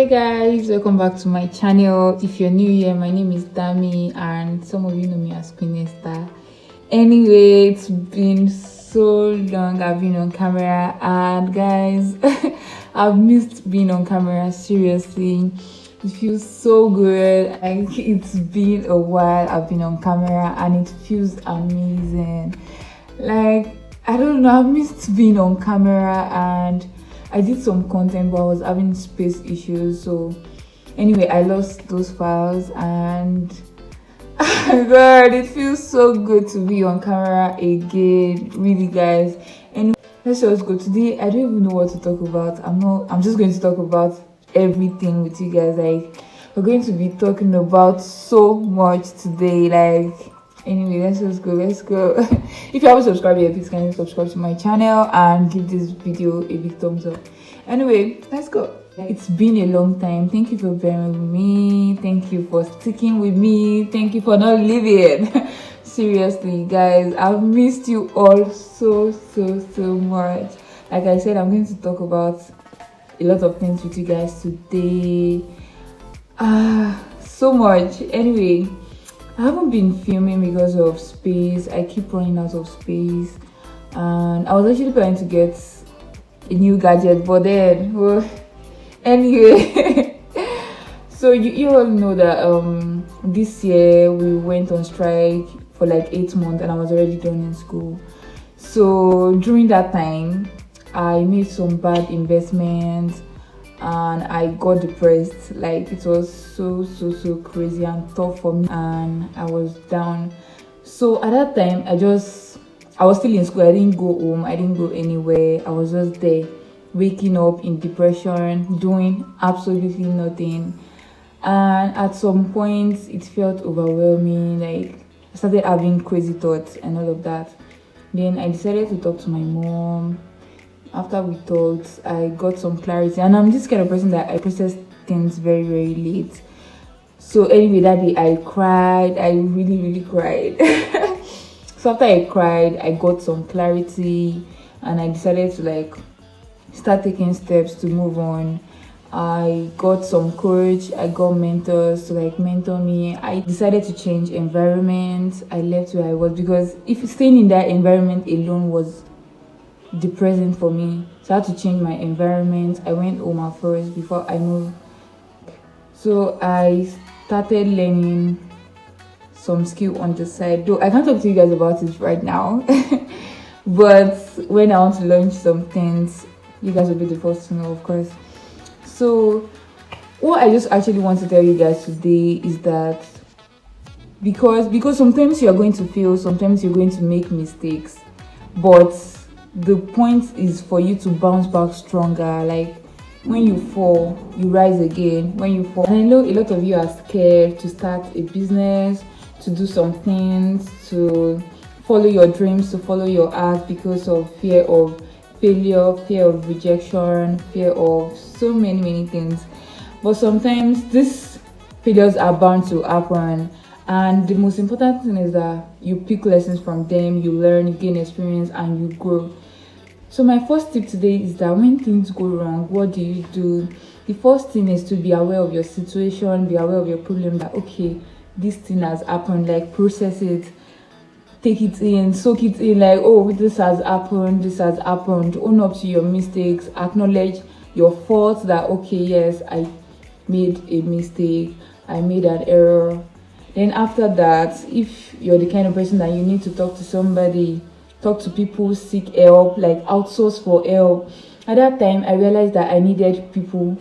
Guys, welcome back to my channel. If you're new here, my name is Dami and some of you know me as Queen Esther. Anyway, it's been so long I've been on camera, and guys, I've missed being on camera. Seriously, it feels so good. Like, it's been a while I've been on camera and it feels amazing. Like, I don't know, I've missed being on camera, and I did some content but I was having space issues. So anyway, I lost those files, and God, it feels so good to be on camera again, really, guys. And let's just go. Today I don't even know what to talk about. I'm just going to talk about everything with you guys. Like, we're going to be talking about so much today. Like, anyway, let's go. If you haven't subscribed yet, please kindly subscribe to my channel and give this video a big thumbs up. Anyway, let's go. It's been a long time. Thank you for bearing with me. Thank you for sticking with me. Thank you for not leaving. Seriously, guys, I've missed you all so much. Like I said, I'm going to talk about a lot of things with you guys today. So much. Anyway, I haven't been filming because of space. I keep running out of space, and I was actually planning to get a new gadget, but then, well, anyway. So you all know that this year we went on strike for like 8 months, and I was already done in school. So during that time, I made some bad investments and I got depressed. Like, it was so crazy and tough for me, and I was down. So at that time, I was still in school. I didn't go home, I didn't go anywhere. I was just there, waking up in depression, doing absolutely nothing. And at some point it felt overwhelming. Like, I started having crazy thoughts and all of that. Then I decided to talk to my mom. After we talked, I got some clarity, and I'm this kind of person that I process things very late. So anyway, that day I cried. I really cried. So after I cried, I got some clarity, and I decided to like start taking steps to move on. I got some courage. I got mentors to like mentor me. I decided to change environment. I left where I was, because if staying in that environment alone was depressing for me. So I had to change my environment. I went home at first before I moved. So I started learning some skill on the side, though I can't talk to you guys about it right now. But when I want to launch some things, you guys will be the first to know, of course. So what I just actually want to tell you guys today is that because sometimes you're going to fail, sometimes you're going to make mistakes, but the point is for you to bounce back stronger. Like, when you fall, you rise again. When you fall, and I know a lot of you are scared to start a business, to do some things, to follow your dreams, to follow your art, because of fear of failure, fear of rejection, fear of so many things. But sometimes these failures are bound to happen, and the most important thing is that you pick lessons from them, you learn, you gain experience, and you grow. So my first tip today is that when things go wrong, what do you do? The first thing is to be aware of your situation, be aware of your problem, that okay, this thing has happened. Like, process it, take it in, soak it in. Like, oh, this has happened. Own up to your mistakes, acknowledge your faults, that okay, yes, I made a mistake, I made an error. Then after that, if you're the kind of person that you need to talk to somebody, talk to people, seek help, like outsource for help. At that time, I realized that I needed people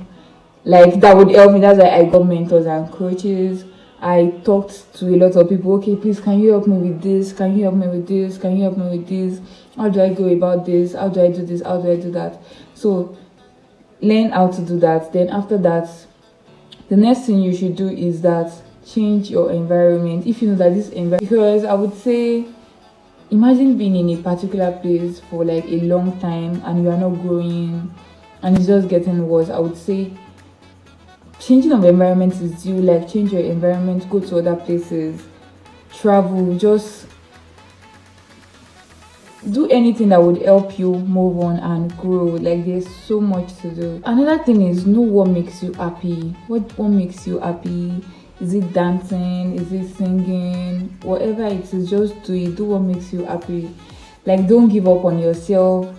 like that would help me. That's why I got mentors and coaches. I talked to a lot of people. Okay, please, can you help me with this? Can you help me with this? Can you help me with this? How do I go about this? How do I do this? How do I do that? So learn how to do that. Then after that, the next thing you should do is that change your environment. If you know that this environment, because I would say, imagine being in a particular place for like a long time and you are not growing and it's just getting worse. I would say changing of environment is due. Like, change your environment, go to other places, travel, just do anything that would help you move on and grow. Like, there's so much to do. Another thing is, know what makes you happy. What makes you happy? Is it dancing? Is it singing? Whatever it is, just do it. Do what makes you happy. Like, don't give up on yourself.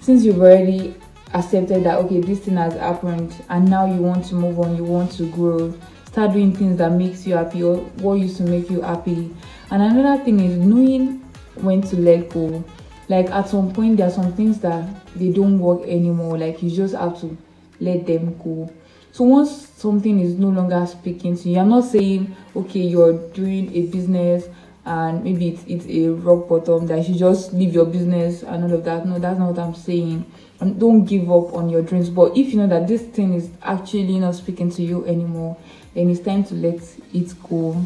Since you've already accepted that, okay, this thing has happened, and now you want to move on, you want to grow, start doing things that makes you happy, or what used to make you happy. And another thing is knowing when to let go. Like, at some point, there are some things that they don't work anymore. Like, you just have to let them go. So once something is no longer speaking to you, I'm not saying, okay, you're doing a business and maybe it's a rock bottom, that you should just leave your business and all of that. No, that's not what I'm saying. And don't give up on your dreams. But if you know that this thing is actually not speaking to you anymore, then it's time to let it go.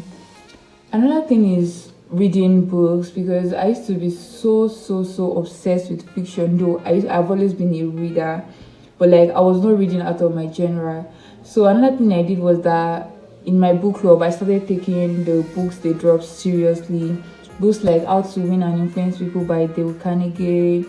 Another thing is reading books, because I used to be so obsessed with fiction. Though I've always been a reader, but like, I was not reading out of my genre. So another thing I did was that in my book club, I started taking the books they drop seriously. Books like How to Win and Influence People by Dale Carnegie,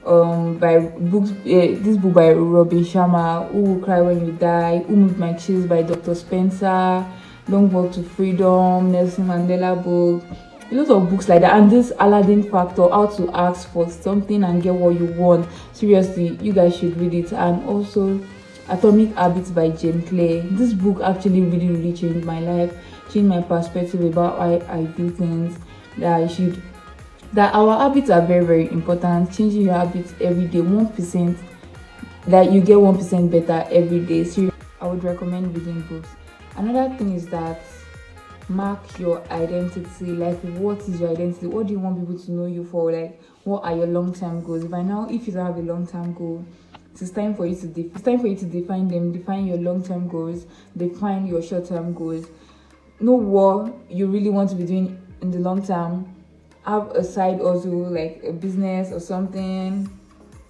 by books, this book by Robin Sharma, Who Will Cry When You Die, Who Moved My Cheese by Dr. Spencer, Long Walk to Freedom, Nelson Mandela book, a lot of books like that. And this Aladdin Factor, How to Ask for Something and Get What You Want. Seriously, you guys should read it. And also Atomic Habits by Jane Clare. This book actually really changed my life, changed my perspective about why I do things. That our habits are very important. Changing your habits every day, 1%, that you get 1% better every day. So I would recommend reading books. Another thing is that mark your identity. Like, what is your identity? What do you want people to know you for? Like, what are your long-term goals? By now, if you don't have a long-term goal, it's time for you to define them. Define your long-term goals, define your short-term goals. Know what you really want to be doing in the long term. Have a side hustle, like a business or something.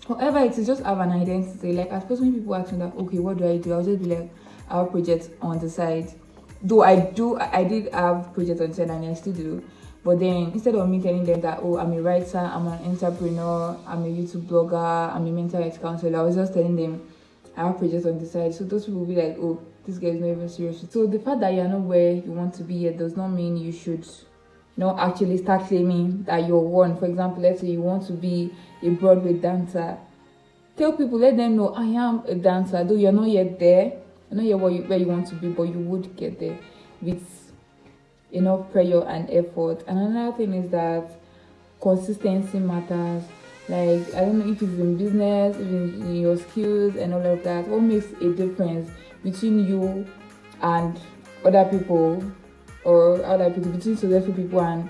Whatever it is, just have an identity. Like, at first when people ask me that, okay, what do? I'll just be like, I have projects on the side. Though I did have projects on the side, and I still do. But then, instead of me telling them that, oh, I'm a writer, I'm an entrepreneur, I'm a YouTube blogger, I'm a mental health counselor, I was just telling them I have projects on the side. So those people will be like, oh, this guy is not even serious. So the fact that you're not where you want to be yet does not mean you should actually start claiming that you're one. For example, let's say you want to be a Broadway dancer. Tell people, let them know, I am a dancer, though you're not yet there. You're not yet where you want to be, but you would get there with enough prayer and effort. And another thing is that consistency matters. Like, I don't know if it's in business, if it's in your skills and all of that. What makes a difference between you and other people, between successful people and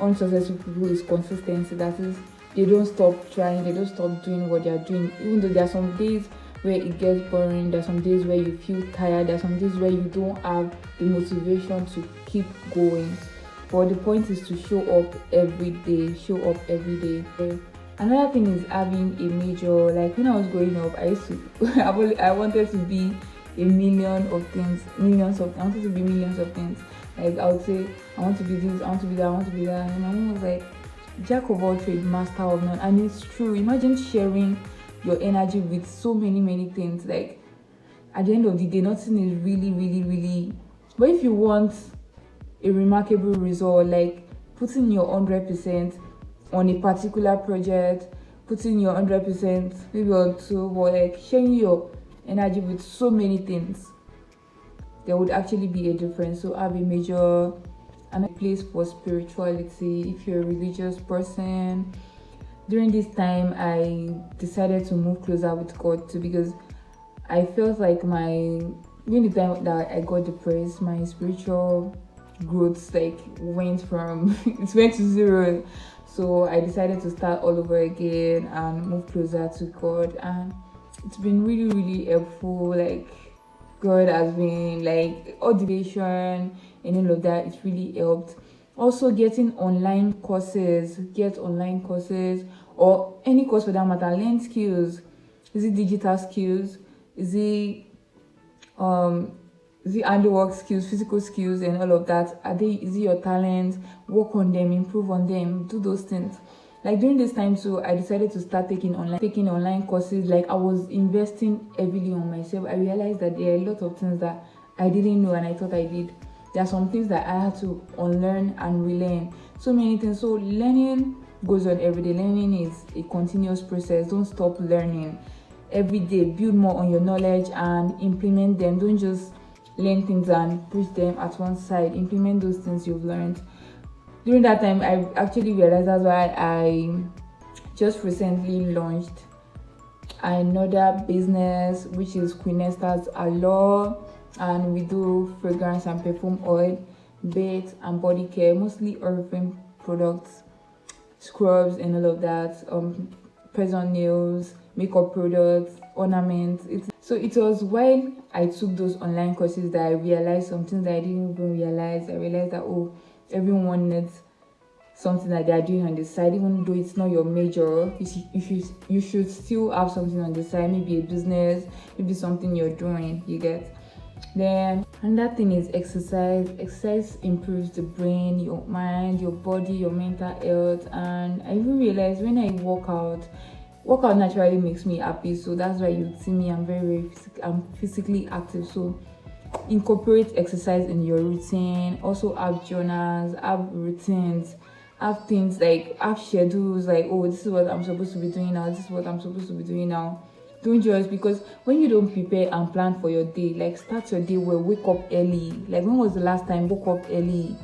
unsuccessful people, is consistency. That is, they don't stop trying, they don't stop doing what they're doing. Even though there are some days where it gets boring, there are some days where you feel tired, there are some days where you don't have the motivation to keep going. But the point is to show up every day. Another thing is having a major. Like, when I was growing up, I used to I wanted to be I wanted to be millions of things. Like, I would say, I want to be this, I want to be that, I want to be that. And my mom was like, jack of all trades, master of none. And it's true. Imagine sharing your energy with so many things. Like, at the end of the day, nothing is really. But if you want a remarkable result, like putting your 100% on a particular project, putting your 100% maybe on two, or like sharing your energy with so many things, there would actually be a difference. So have a major and a place for spirituality. If you're a religious person, during this time I decided to move closer with God too, because I felt like during the time that I got depressed, my spiritual growth went to zero. So I decided to start all over again and move closer to God, and it's been really helpful. Like, God has been all the education and all of that, it's really helped. Also, get online courses, or any course for that matter. Learn skills. Is it digital skills? Is it handiwork skills, physical skills, and all of that? Is it your talent? Work on them, improve on them, do those things. Like during this time too, I decided to start taking online courses. Like I was investing heavily on myself. I realized that there are a lot of things that I didn't know and I thought I did. There are some things that I had to unlearn and relearn. So many things. So learning goes on every day. Learning is a continuous process. Don't stop learning. Every day, build more on your knowledge and implement them. Don't just learn things and push them at one side. Implement those things you've learned. During that time, I actually realized that's why I just recently launched another business, which is Queen Esther's Allure, and we do fragrance and perfume oil, bath and body care, mostly Oriflame products, scrubs and all of that, press-on nails, makeup products, ornaments. So it was while I took those online courses that I realized something that I didn't even realize. I realized that everyone needs something that they are doing on the side, even though it's not your major. You should still have something on the side, maybe a business, maybe something you're doing, you get. Then another thing is exercise. Exercise improves the brain, your mind, your body, your mental health. And I even realized when I work out naturally makes me happy. So that's why you see me, I'm physically active. So incorporate exercise in your routine. Also have journals, have routines, have things like have schedules, like this is what I'm supposed to be doing now, this is what I'm supposed to be doing now. Don't just, because when you don't prepare and plan for your day, like start your day well, wake up early. Like when was the last time woke up early?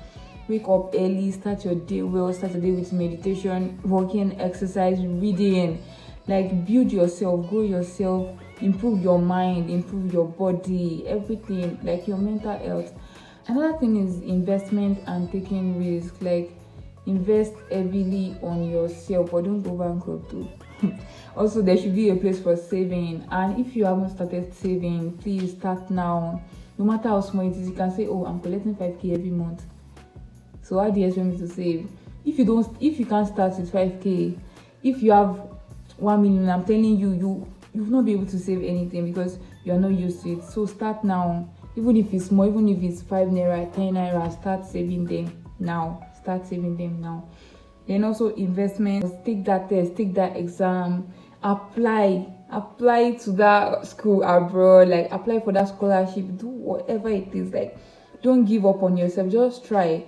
Wake up early, start your day well, start the day with meditation, walking, exercise, reading. Like build yourself, grow yourself, improve your mind, improve your body, everything, like your mental health. Another thing is investment and taking risk. Like invest heavily on yourself, but don't go bankrupt too. Also, there should be a place for saving, and if you haven't started saving, please start now. No matter how small it is, you can say, I'm collecting 5k every month, so how do you expect me to save? If you can't start with 5k, if you have 1 million, I'm telling you, you will not be able to save anything because you are not used to it. So start now. Even if it's small, even if it's 5 naira, 10 naira, start saving them now. Then also investments. Take that test, take that exam, apply to that school abroad, like apply for that scholarship, do whatever it is. Like don't give up on yourself, just try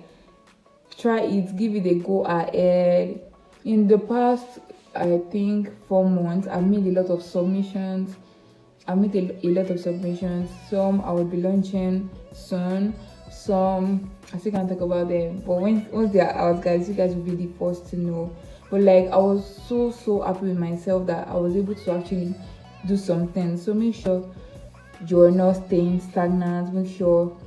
it, give it a go ahead. In the past, I think 4 months, I've made a lot of submissions. Some I will be launching soon, some I still can't talk about them, but once they are out, guys, you guys will be the first to know. But like I was so happy with myself that I was able to actually do something. So make sure you're not staying stagnant. Make sure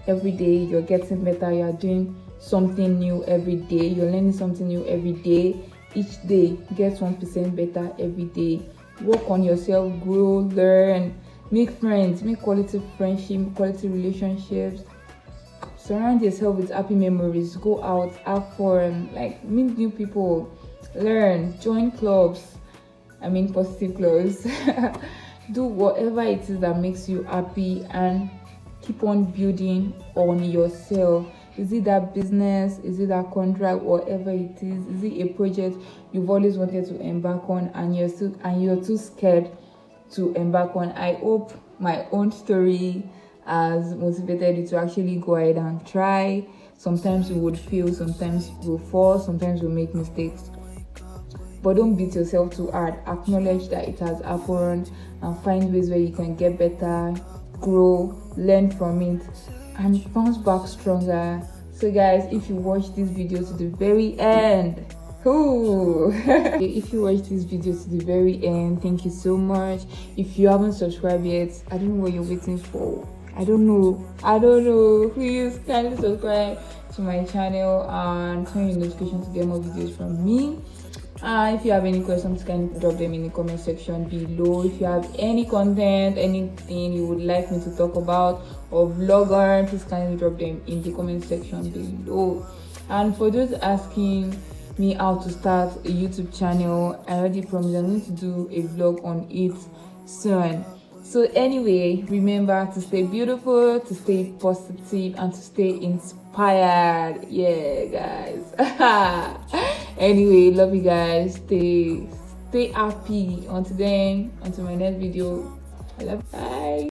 every day you're getting better, you're doing something new every day, you're learning something new every day. Each day get 1% better every day. Work on yourself, grow, learn, make friends, make quality friendship, quality relationships. Surround yourself with happy memories. Go out, have fun, like meet new people, learn, join clubs. Positive clubs. Do whatever it is that makes you happy and keep on building on yourself. Is it that business? Is it that contract? Whatever it is. Is it a project you've always wanted to embark on and you're too scared to embark on? I hope my own story has motivated you to actually go ahead and try. Sometimes you would fail, sometimes you will fall, sometimes you make mistakes. But don't beat yourself too hard. Acknowledge that it has happened and find ways where you can get better, grow, learn from it, and bounce back stronger. So guys, if you watch this video to the very end, if you watch this video to the very end, thank you so much. If you haven't subscribed yet, I don't know what you're waiting for. I don't know. Please kindly subscribe to my channel and turn your notifications to get more videos from me. If you have any questions, kindly drop them in the comment section below. If you have any content, anything you would like me to talk about or vlog on, please kindly drop them in the comment section below. And for those asking me how to start a YouTube channel, I already promised I'm going to do a vlog on it soon. So anyway, remember to stay beautiful, to stay positive, and to stay inspired. Yeah, guys. Anyway, love you guys. Stay happy. Until then, until my next video. I love you. Bye.